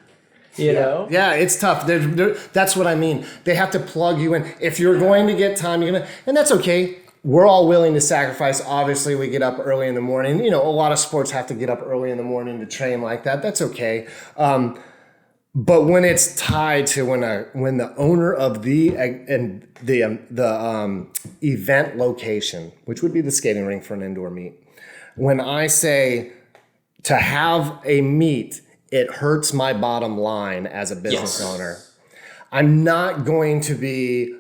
You know? Yeah, it's tough. That's what I mean. They have to plug you in. If you're going to get time, and that's okay. We're all willing to sacrifice. Obviously, we get up early in the morning. A lot of sports have to get up early in the morning to train like that. That's okay. But when it's tied to when the owner of the event location, which would be the skating rink for an indoor meet, when I say to have a meet, it hurts my bottom line as a business owner. I'm not going to be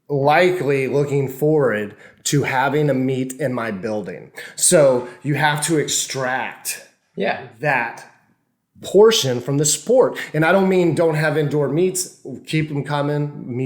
likely looking forward to having a meet in my building. So you have to extract that portion from the sport. And I don't mean don't have indoor meets, keep them coming,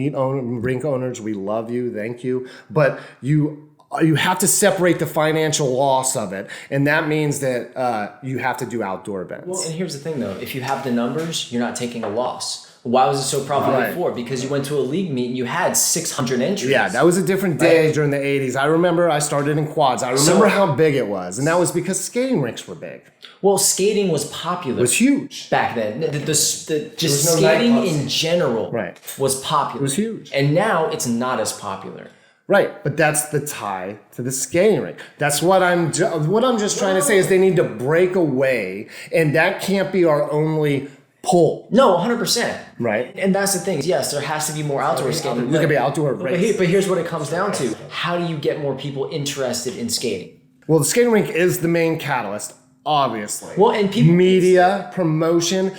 rink owners, we love you, thank you. But you you have to separate the financial loss of it, and that means that you have to do outdoor events. Well, and here's the thing, though. If you have the numbers, you're not taking a loss. Why was it so profitable before? Because you went to a league meet and you had 600 entries. Yeah, that was a different day during the 80s. I remember I started in quads. I remember how big it was, and that was because skating rinks were big. Well, skating was popular. It was huge. Back then. Just no skating nightclubs. in general was popular. It was huge. And now it's not as popular. Right, but that's the tie to the skating rink. That's what I'm just trying to say is they need to break away, and that can't be our only pull. No, 100%. Right. And that's the thing. Yes, there has to be more outdoor skating. There could be outdoor race. But here's what it comes down to. How do you get more people interested in skating? Well, the skating rink is the main catalyst, obviously. Well, and people... Media, promotion.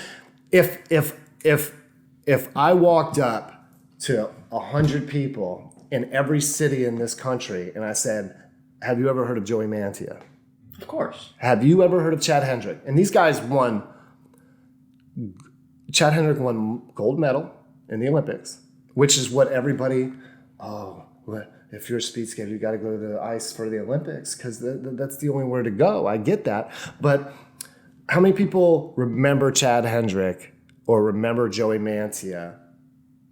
If I walked up to 100 people in every city in this country and I said, have you ever heard of Joey Mantia? Of course. Have you ever heard of Chad Hendrick? And these guys Chad Hendrick won gold medal in the Olympics, which is what everybody, if you're a speed skater, you got to go to the ice for the Olympics because that's the only way to go. I get that. But how many people remember Chad Hendrick or remember Joey Mantia,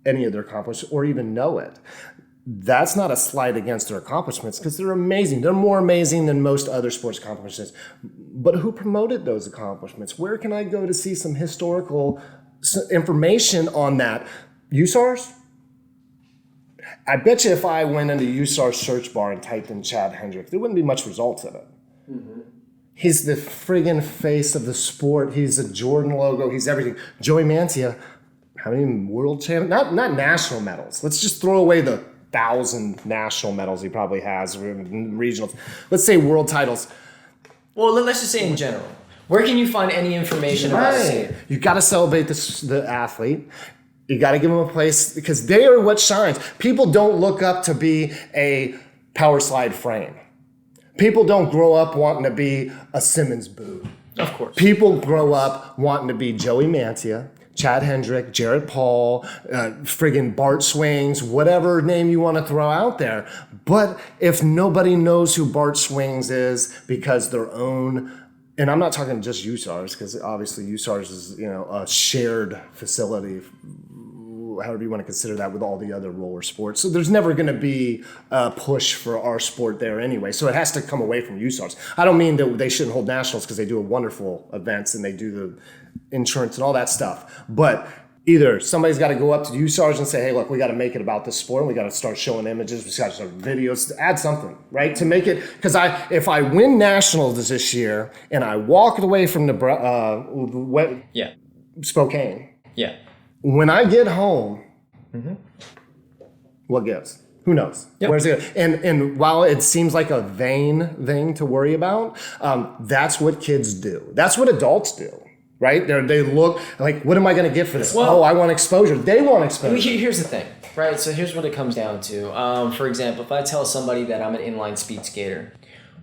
any of their accomplishments, or even know it? That's not a slight against their accomplishments because they're amazing. They're more amazing than most other sports accomplishments. But who promoted those accomplishments? Where can I go to see some historical information on that? USARS? I bet you if I went into USAR's search bar and typed in Chad Hendrick, there wouldn't be much results of it. Mm-hmm. He's the friggin' face of the sport. He's a Jordan logo. He's everything. Joey Mantia, how many world champions? Not national medals. Let's just throw away the 1,000 national medals he probably has, regionals. Let's say world titles. Well, let's just say in general. Where can you find any information about it? You got to celebrate the athlete. You got to give them a place because they are what shines. People don't look up to be a power slide frame. People don't grow up wanting to be a Simmons boot. Of course. People grow up wanting to be Joey Mantia, Chad Hendrick, Jarrett Paul, friggin' Bart Swings, whatever name you want to throw out there. But if nobody knows who Bart Swings is because their own, and I'm not talking just USARS, because obviously USARS is a shared facility, however you want to consider that, with all the other roller sports. So there's never going to be a push for our sport there anyway. So it has to come away from USARS. I don't mean that they shouldn't hold nationals because they do wonderful events and they do the insurance and all that stuff. But either somebody's got to go up to USARS and say, hey, look, we got to make it about this sport. And we got to start showing images. We got to start videos, to add something, right? To make it, because if I win nationals this year and I walk away from Spokane. Yeah. When I get home, what gives? Who knows? Yep. Where's it? And while it seems like a vain thing to worry about, that's what kids do. That's what adults do, right? They look like, what am I going to get for this? Well, I want exposure. They want exposure. Here's the thing, right? So here's what it comes down to. For example, if I tell somebody that I'm an inline speed skater,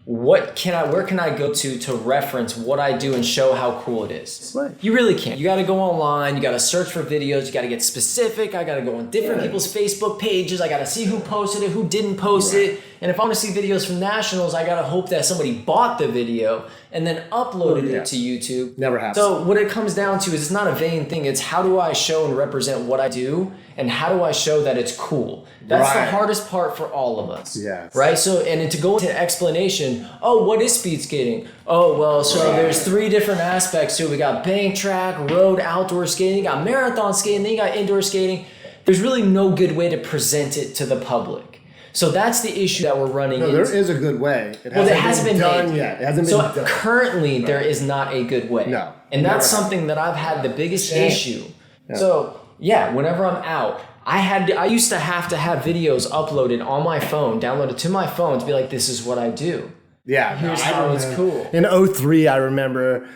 where can I go to reference what I do and show how cool it is? Right. You really can't. You got to go online. You got to search for videos. You got to get specific. I got to go on different people's Facebook pages. I got to see who posted it, who didn't post it. And if I want to see videos from nationals, I got to hope that somebody bought the video and then uploaded it to YouTube. Never happens. So what it comes down to is it's not a vain thing. It's how do I show and represent what I do, and how do I show that it's cool? That's the hardest part for all of us. Yes. Right? So, and to go into explanation, what is speed skating? Oh, well, so there's 3 different aspects to it. We got bank track, road, outdoor skating, you got marathon skating, then you got indoor skating. There's really no good way to present it to the public. So that's the issue that we're running into. There is a good way. It hasn't been done yet. It hasn't been done. Currently, there is not a good way. No. And that's something that I've had the biggest issue. Yeah. So, whenever I'm out, I used to have videos uploaded on my phone, downloaded to my phone to be like, this is what I do. Yeah. Here's how it's cool. In 2003, I remember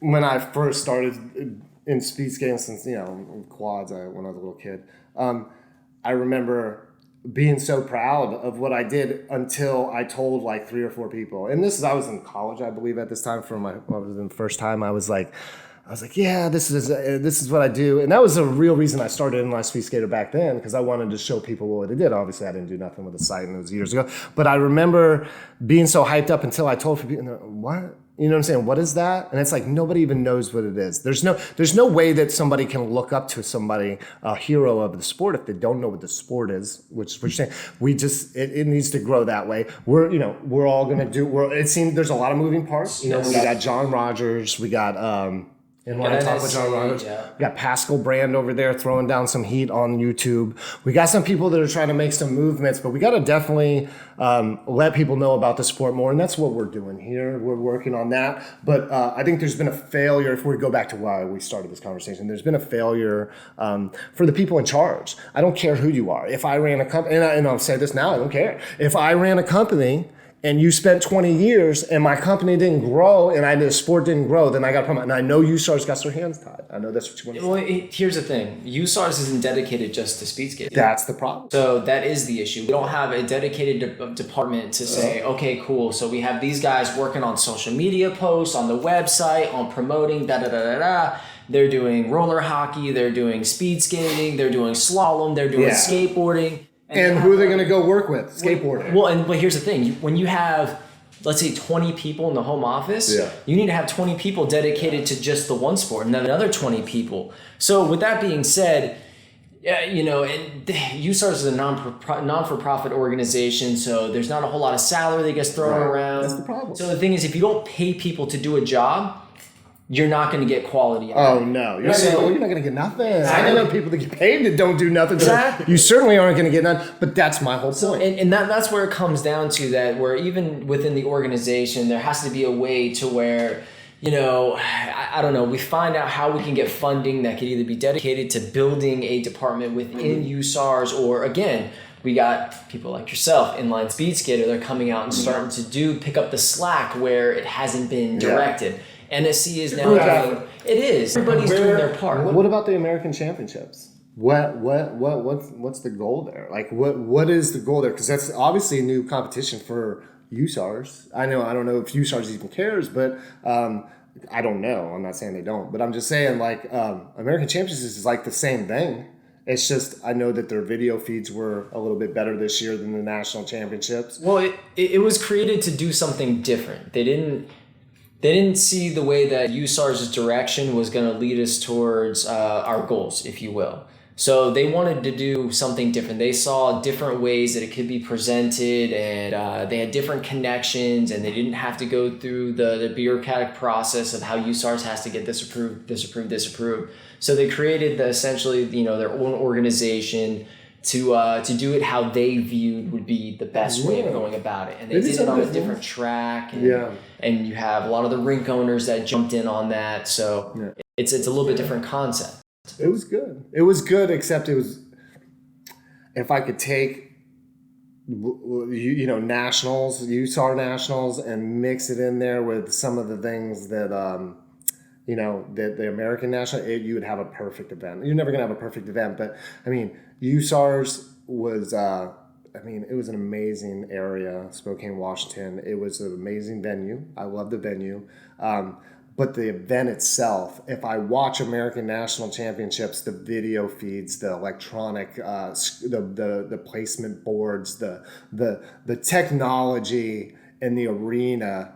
when I first started in speed skating since, quads when I was a little kid. I remember being so proud of what I did until I told like 3 or 4 people. And I was in college, I believe, at this time. I was in the first time. I was like, I was like, yeah, this is what I do. And that was a real reason I started Inline Speedskater back then, because I wanted to show people what I did. Obviously, I didn't do nothing with the site, and it was years ago. But I remember being so hyped up until I told people, what? You know what I'm saying? What is that? And it's like, nobody even knows what it is. There's no way that somebody can look up to somebody, a hero of the sport, if they don't know what the sport is, which we're saying. It needs to grow that way. We're all going to do, it seems there's a lot of moving parts. We got John Rogers, we got, Inline talk with John Rogers. Yeah. We got Pascal Brand over there throwing down some heat on YouTube. We got some people that are trying to make some movements, but we got to definitely let people know about the sport more, and that's what we're doing here. We're working on that. But I think there's been a failure, if we go back to why we started this conversation, there's been a failure for the people in charge. I don't care who you are. If I ran a company, and I'll say this now, I don't care. If I ran a company and you spent 20 years and my company didn't grow and the sport didn't grow, then I got a problem. And I know USAR's got their hands tied. I know that's what you want to say. Well, here's the thing. USAR's isn't dedicated just to speed skating. That's the problem. So that is the issue. We don't have a dedicated department to say, okay, cool. So we have these guys working on social media posts, on the website, on promoting, da-da-da-da-da. They're doing roller hockey. They're doing speed skating. They're doing slalom. They're doing skateboarding. And who are they going to go work with? Skateboarding. But here's the thing. When you have, let's say, 20 people in the home office, you need to have 20 people dedicated to just the one sport and then another 20 people. So with that being said, and USARS is a non-for-profit organization, so there's not a whole lot of salary that gets thrown around. That's the problem. So the thing is, if you don't pay people to do a job, you're not going to get quality out of it. Oh, no. You're saying, you're not going to get nothing. I know people that get paid that don't do nothing. Exactly. You certainly aren't going to get none, but that's my whole point. And that's where it comes down to, that where even within the organization, there has to be a way to where, I don't know, we find out how we can get funding that could either be dedicated to building a department within USARS, or again, we got people like yourself, Inline Speedskater, they're coming out and starting to pick up the slack where it hasn't been directed. NSC is now doing it is. Everybody's doing their part. What about the American Championships? What's the goal there? Like what is the goal there? Because that's obviously a new competition for USARS. I don't know if USARS even cares, but I don't know. I'm not saying they don't, but I'm just saying American Championships is like the same thing. It's just I know that their video feeds were a little bit better this year than the national championships. Well, it was created to do something different. They didn't see the way that USAR's direction was going to lead us towards our goals, if you will. So they wanted to do something different. They saw different ways that it could be presented, and they had different connections, and they didn't have to go through the bureaucratic process of how USARS has to get this approved. So they created essentially their own organization to do it how they viewed would be the best way of going about it. And they did it on a different track. And you have a lot of the rink owners that jumped in on that. So it's a little bit different concept. It was good. It was good, except it was, if I could take, nationals, USAR nationals, and mix it in there with some of the things that, that the American national, you would have a perfect event. You're never going to have a perfect event, but USARS was, it was an amazing area, Spokane, Washington. It was an amazing venue. I love the venue. But the event itself, if I watch American National Championships, the video feeds, the electronic, the placement boards, the technology in the arena,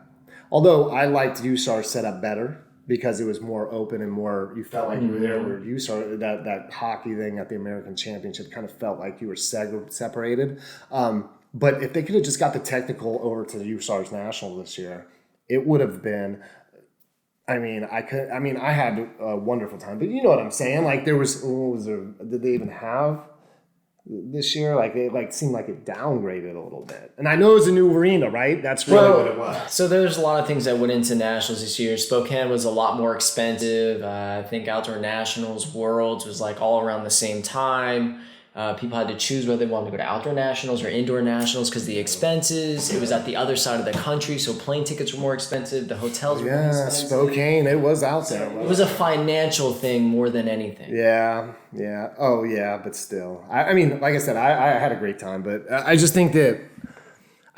although I liked USAR set up better because it was more open and more, you felt like you were there, where USAR, that hockey thing at the American Championship kind of felt like you were separated. But if they could have just got the technical over to the USAR's National this year, it would have been, I had a wonderful time, but you know what I'm saying? Like did they even have this year? Like it seemed like it downgraded a little bit. And I know it was a new arena, right? That's really what it was. So there's a lot of things that went into nationals this year. Spokane was a lot more expensive. I think Outdoor Nationals, Worlds was like all around the same time. People had to choose whether they wanted to go to outdoor nationals or indoor nationals because the expenses. It was at the other side of the country, so plane tickets were more expensive. The hotels were more expensive. Spokane, it was out there. It was a financial thing more than anything. Yeah. Oh, yeah, but still. Like I said, I had a great time, but I just think that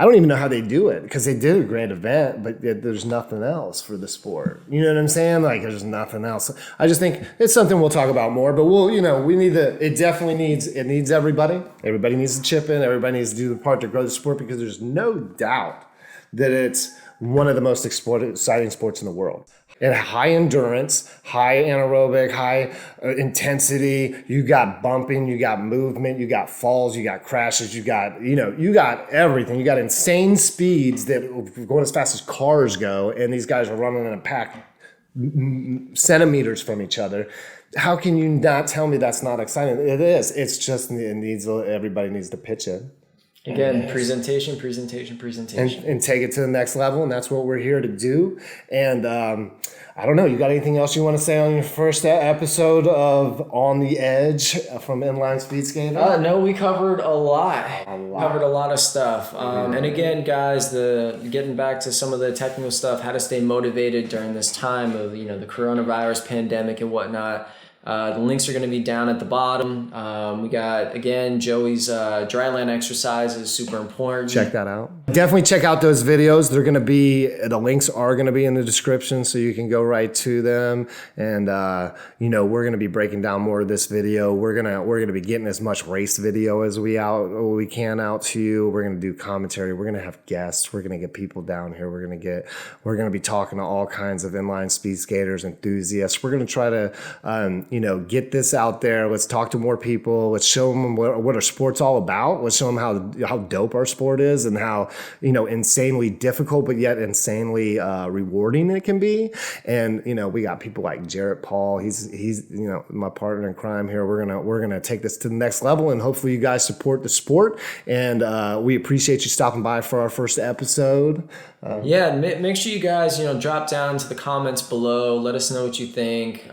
I don't even know how they do it because they did a great event, but there's nothing else for the sport. You know what I'm saying? Like there's nothing else. I just think it's something we'll talk about more, but we need it definitely needs everybody. Everybody needs to chip in. Everybody needs to do the part to grow the sport because there's no doubt that it's one of the most exciting sports in the world. And high endurance, high anaerobic, high intensity. You got bumping, you got movement, you got falls, you got crashes, you got everything. You got insane speeds that are going as fast as cars go, and these guys are running in a pack centimeters from each other. How can you not tell me that's not exciting? It is. It's just everybody needs to pitch in. Again, presentation. And take it to the next level, and that's what we're here to do. And I don't know, you got anything else you want to say on your first episode of On the Edge from Inline Speedskating? No, we covered a lot. Covered a lot of stuff. And again, guys, getting back to some of the technical stuff, how to stay motivated during this time of the coronavirus pandemic and whatnot. The links are going to be down at the bottom. We got, again, Joey's DRYLAND exercises, super important. Check that out. Definitely check out those videos. The links are going to be in the description, so you can go right to them. And, we're going to be breaking down more of this video. We're going to be getting as much race video as we can out to you. We're going to do commentary. We're going to have guests. We're going to get people down here. We're going to be talking to all kinds of inline speed skaters, enthusiasts. We're going to try to, get this out there. Let's talk to more people. Let's show them what our sport's all about. Let's show them how dope our sport is and how, insanely difficult, but yet insanely rewarding it can be. And, we got people like Jarrett Paul. He's my partner in crime here. We're going to take this to the next level, and hopefully you guys support the sport. And we appreciate you stopping by for our first episode. Make sure you guys, drop down to the comments below. Let us know what you think.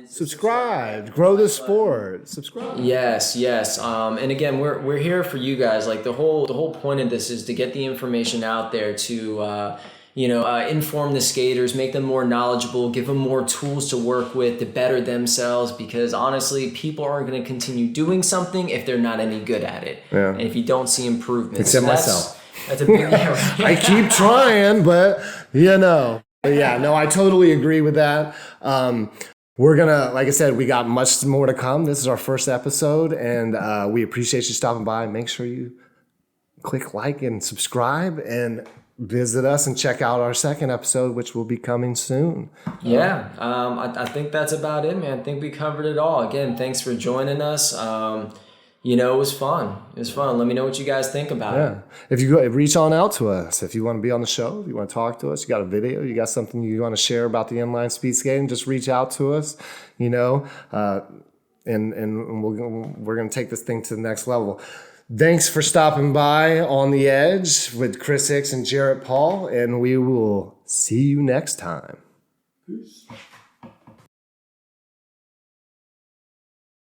Subscribe. Grow the sport. Subscribe. Yes. And again, we're here for you guys. Like the whole point of this is to get the information out there to inform the skaters, make them more knowledgeable, give them more tools to work with to better themselves. Because honestly, people aren't going to continue doing something if they're not any good at it. Yeah. And if you don't see improvement, except myself. That's a big. I keep trying, but I totally agree with that. We're gonna, like I said, we got much more to come. This is our first episode, and we appreciate you stopping by. Make sure you click like and subscribe, and visit us and check out our second episode, which will be coming soon. I think that's about it, man. I think we covered it all. Again, thanks for joining us. It was fun. Let me know what you guys think about it. If you reach on out to us, if you want to be on the show, if you want to talk to us, you got a video, you got something you want to share about the inline speed skating, just reach out to us, and we're going to take this thing to the next level. Thanks for stopping by On the Edge with Chris Hicks and Jarrett Paul, and we will see you next time. Peace.